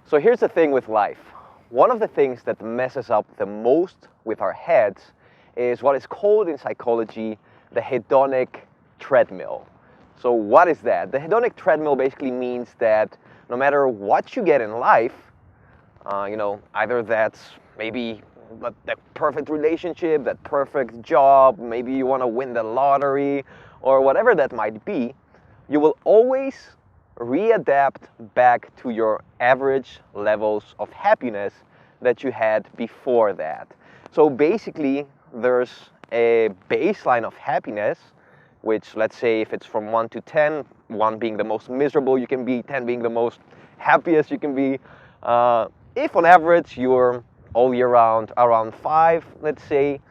So here's the thing with life. One of the things that messes up the most with our heads is what is called in psychology the hedonic treadmill. So what is that? The hedonic treadmill basically means that no matter what you get in life, either that's maybe that perfect relationship, that perfect job, maybe you want to win the lottery, or whatever that might be, you will always readapt back to your average levels of happiness that you had before that. So basically, there's a baseline of happiness, which, let's say, if it's from 1 to 10, 1 being the most miserable you can be, 10 being the most happiest you can be. If on average you're all year round around 5, let's say,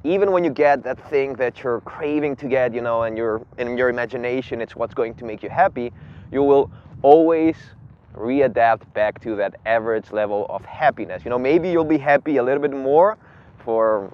even when you get that thing that you're craving to get, and you're in your imagination, it's what's going to make you happy, you will always readapt back to that average level of happiness. Maybe you'll be happy a little bit more for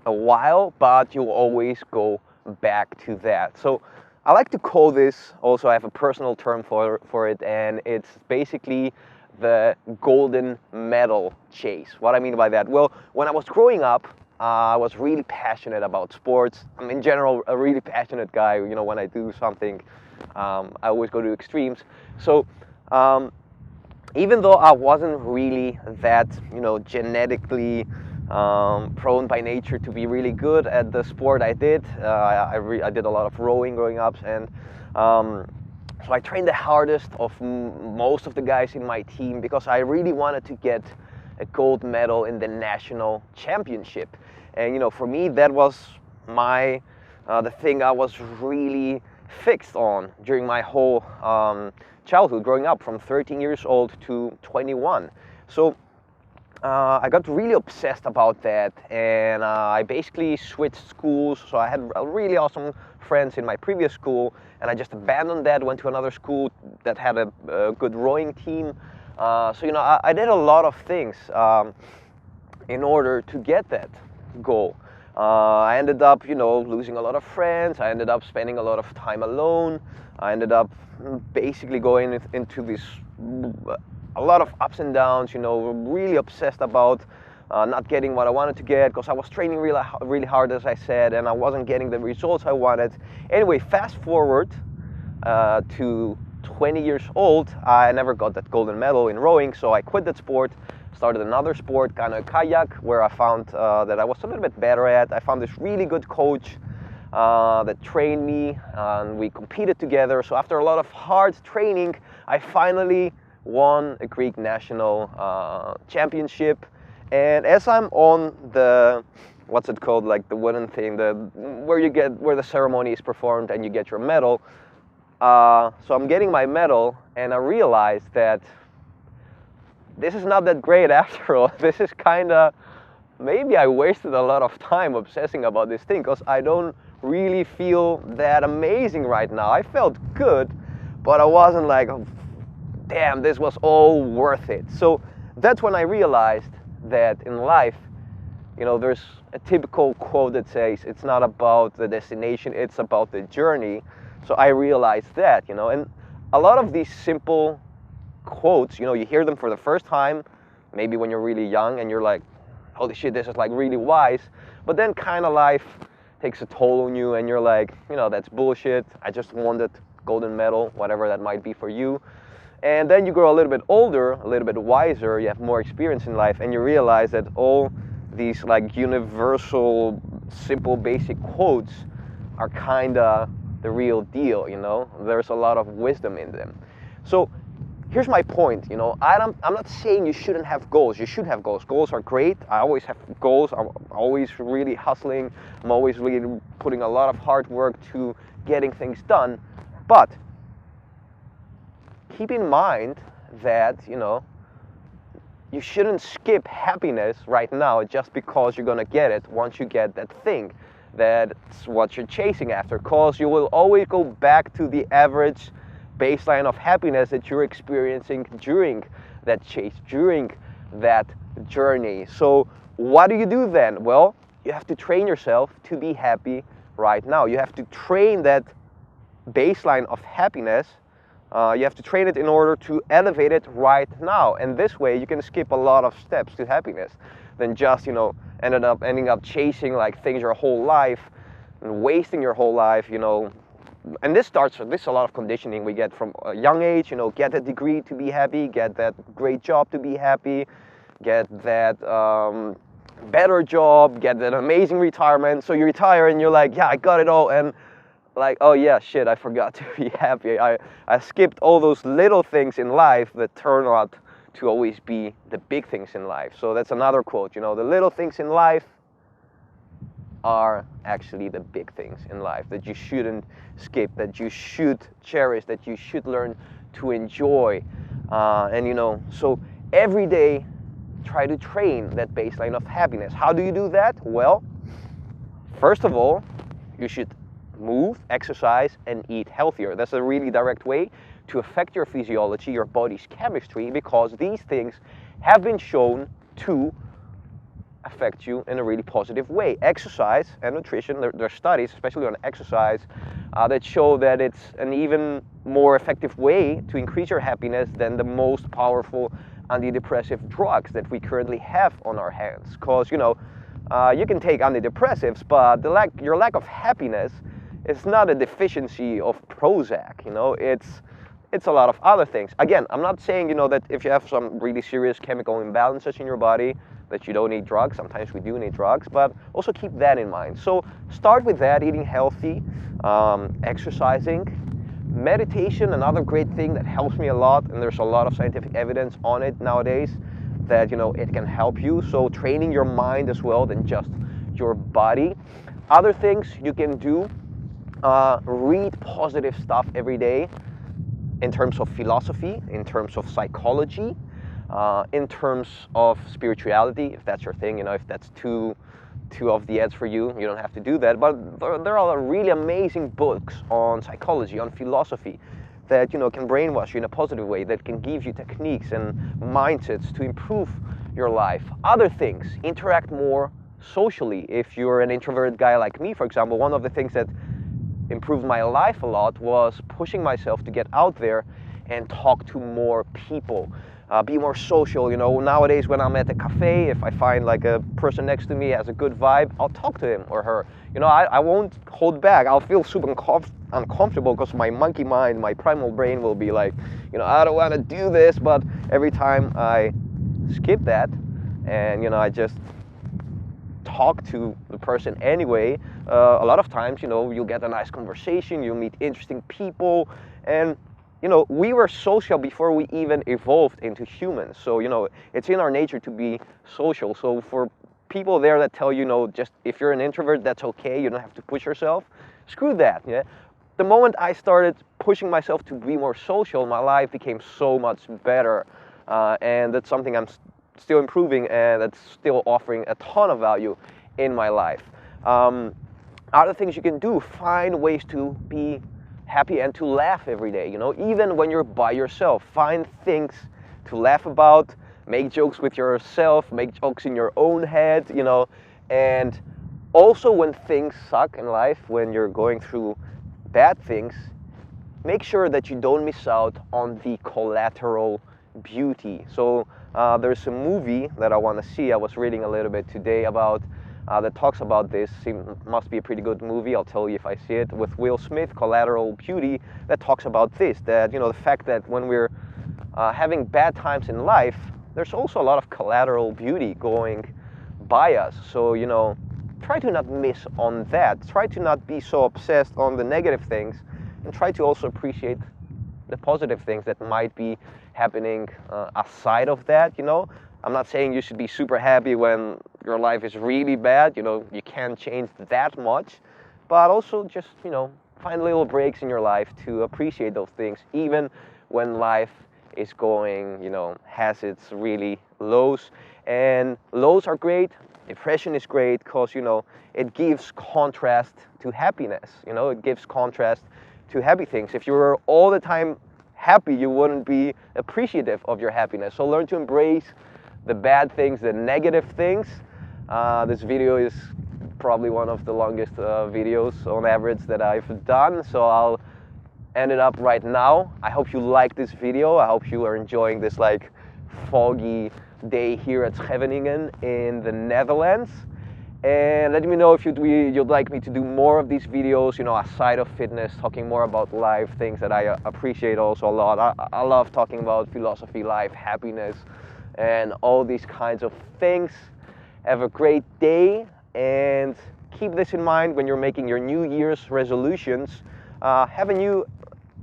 a while, but you'll always go back to that. So I like to call this, also I have a personal term for it, and it's basically the golden medal chase. What I mean by that? Well, when I was growing up, I was really passionate about sports. I'm in general a really passionate guy. When I do something, I always go to extremes. So even though I wasn't really that, genetically prone by nature to be really good at the sport I did, I did a lot of rowing growing up, and so I trained the hardest of most of the guys in my team because I really wanted to get a gold medal in the national championship. And for me, that was the thing I was really fixed on during my whole childhood, growing up from 13 years old to 21. So I got really obsessed about that, and I basically switched schools. So I had really awesome friends in my previous school, and I just abandoned that, went to another school that had a good rowing team. So I did a lot of things in order to get that goal. I ended up, losing a lot of friends. I ended up spending a lot of time alone. I ended up basically going into this a lot of ups and downs, really obsessed about not getting what I wanted to get because I was training really hard, as I said, and I wasn't getting the results I wanted. Anyway, fast forward to 20 years old, I never got that golden medal in rowing, so I quit that sport, started another sport, canoe kayak, where I found that I was a little bit better at. I found this really good coach that trained me, and we competed together. So after a lot of hard training, I finally won a Greek national championship. And as I'm on the, what's it called, like the wooden thing, where the ceremony is performed and you get your medal. So I'm getting my medal, and I realized that this is not that great after all. This is maybe I wasted a lot of time obsessing about this thing because I don't really feel that amazing right now. I felt good, but I wasn't like, oh, damn, this was all worth it. So that's when I realized that in life, there's a typical quote that says, it's not about the destination, it's about the journey. So I realized that, and a lot of these simple quotes, you hear them for the first time, maybe when you're really young and you're like, holy shit, this is like really wise. But then life takes a toll on you and you're like, that's bullshit. I just won that golden medal, whatever that might be for you. And then you grow a little bit older, a little bit wiser, you have more experience in life, and you realize that all these like universal, simple, basic quotes are the real deal, There's a lot of wisdom in them. So here's my point, I'm not saying you shouldn't have goals. You should have goals. Goals are great. I always have goals. I'm always really hustling. I'm always really putting a lot of hard work to getting things done. But keep in mind that, you shouldn't skip happiness right now just because you're gonna get it once you get that thing. That's what you're chasing after, because you will always go back to the average baseline of happiness that you're experiencing during that chase, during that journey. So what do you do then? Well, you have to train yourself to be happy right now. You have to train that baseline of happiness You have to train it in order to elevate it right now. And this way you can skip a lot of steps to happiness than just, ending up chasing like things your whole life and wasting your whole life, And this is a lot of conditioning we get from a young age, get a degree to be happy, get that great job to be happy, get that better job, get that amazing retirement. So you retire and you're like, yeah, I got it all. And like, oh yeah, shit, I forgot to be happy. I skipped all those little things in life that turn out to always be the big things in life. So that's another quote, the little things in life are actually the big things in life that you shouldn't skip, that you should cherish, that you should learn to enjoy. So every day, try to train that baseline of happiness. How do you do that? Well, first of all, you should move, exercise, and eat healthier. That's a really direct way to affect your physiology, your body's chemistry, because these things have been shown to affect you in a really positive way. Exercise and nutrition, there are studies, especially on exercise, that show that it's an even more effective way to increase your happiness than the most powerful antidepressive drugs that we currently have on our hands. Because, you can take antidepressives, but your lack of happiness is not a deficiency of Prozac, it's a lot of other things. Again, I'm not saying, that if you have some really serious chemical imbalances in your body, that you don't need drugs. Sometimes we do need drugs, but also keep that in mind. So start with that, eating healthy, exercising. Meditation, another great thing that helps me a lot, and there's a lot of scientific evidence on it nowadays, that, it can help you. So training your mind as well than just your body. Other things you can do, read positive stuff every day in terms of philosophy, in terms of psychology, in terms of spirituality, if that's your thing, if that's too of the edge for you, you don't have to do that. But there are really amazing books on psychology, on philosophy, that can brainwash you in a positive way, that can give you techniques and mindsets to improve your life. Other things, interact more socially. If you're an introverted guy like me, for example, one of the things that improved my life a lot was pushing myself to get out there and talk to more people. Be more social. Nowadays when I'm at a cafe, if I find like a person next to me has a good vibe, I'll talk to him or her. I won't hold back. I'll feel super uncomfortable because my monkey mind, my primal brain will be like, I don't want to do this, but every time I skip that and, I just talk to the person anyway, a lot of times, you'll get a nice conversation, you'll meet interesting people, and we were social before we even evolved into humans. So, it's in our nature to be social. So for people there that tell you, just if you're an introvert, that's okay, you don't have to push yourself, screw that, yeah? The moment I started pushing myself to be more social, my life became so much better. And that's something I'm still improving, and that's still offering a ton of value in my life. Other things you can do, find ways to be happy and to laugh every day, even when you're by yourself. Find things to laugh about, make jokes with yourself, make jokes in your own head, and also when things suck in life, when you're going through bad things, make sure that you don't miss out on the collateral beauty. So there's a movie that I want to see. I was reading a little bit today about that talks about this. Must be a pretty good movie. I'll tell you if I see it. With Will Smith, Collateral Beauty, that talks about this. That the fact that when we're having bad times in life, there's also a lot of collateral beauty going by us. So try to not miss on that. Try to not be so obsessed on the negative things, and try to also appreciate the positive things that might be happening aside of that. I'm not saying you should be super happy when your life is really bad. You can't change that much, but also just find little breaks in your life to appreciate those things, even when life is going, has its really lows. And lows are great. Depression is great because it gives contrast to happiness. It gives contrast to happy things. If you were all the time happy, you wouldn't be appreciative of your happiness. So learn to embrace the bad things, the negative things. This video is probably one of the longest videos on average that I've done, so I'll end it up right now. I hope you like this video. I hope you are enjoying this like foggy day here at Scheveningen in the Netherlands. And let me know if you'd like me to do more of these videos, you know, aside of fitness, talking more about life, things that I appreciate also a lot. I love talking about philosophy, life, happiness, and all these kinds of things. Have a great day, and keep this in mind when you're making your New Year's resolutions. Have a new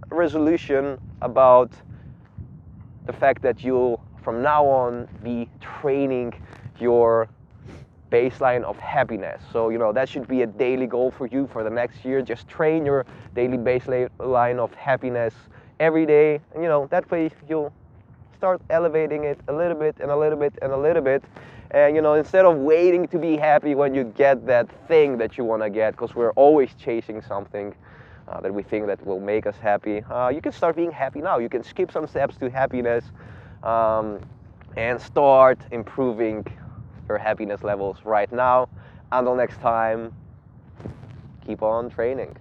resolution about the fact that you'll, from now on, be training your baseline of happiness. So, you know, that should be a daily goal for you for the next year. Just train your daily baseline of happiness every day. And, you know, that way you'll start elevating it a little bit and a little bit and a little bit. And, you know, instead of waiting to be happy when you get that thing that you want to get, because we're always chasing something that we think that will make us happy, you can start being happy now. You can skip some steps to happiness and start improving your happiness levels right now. Until next time, keep on training.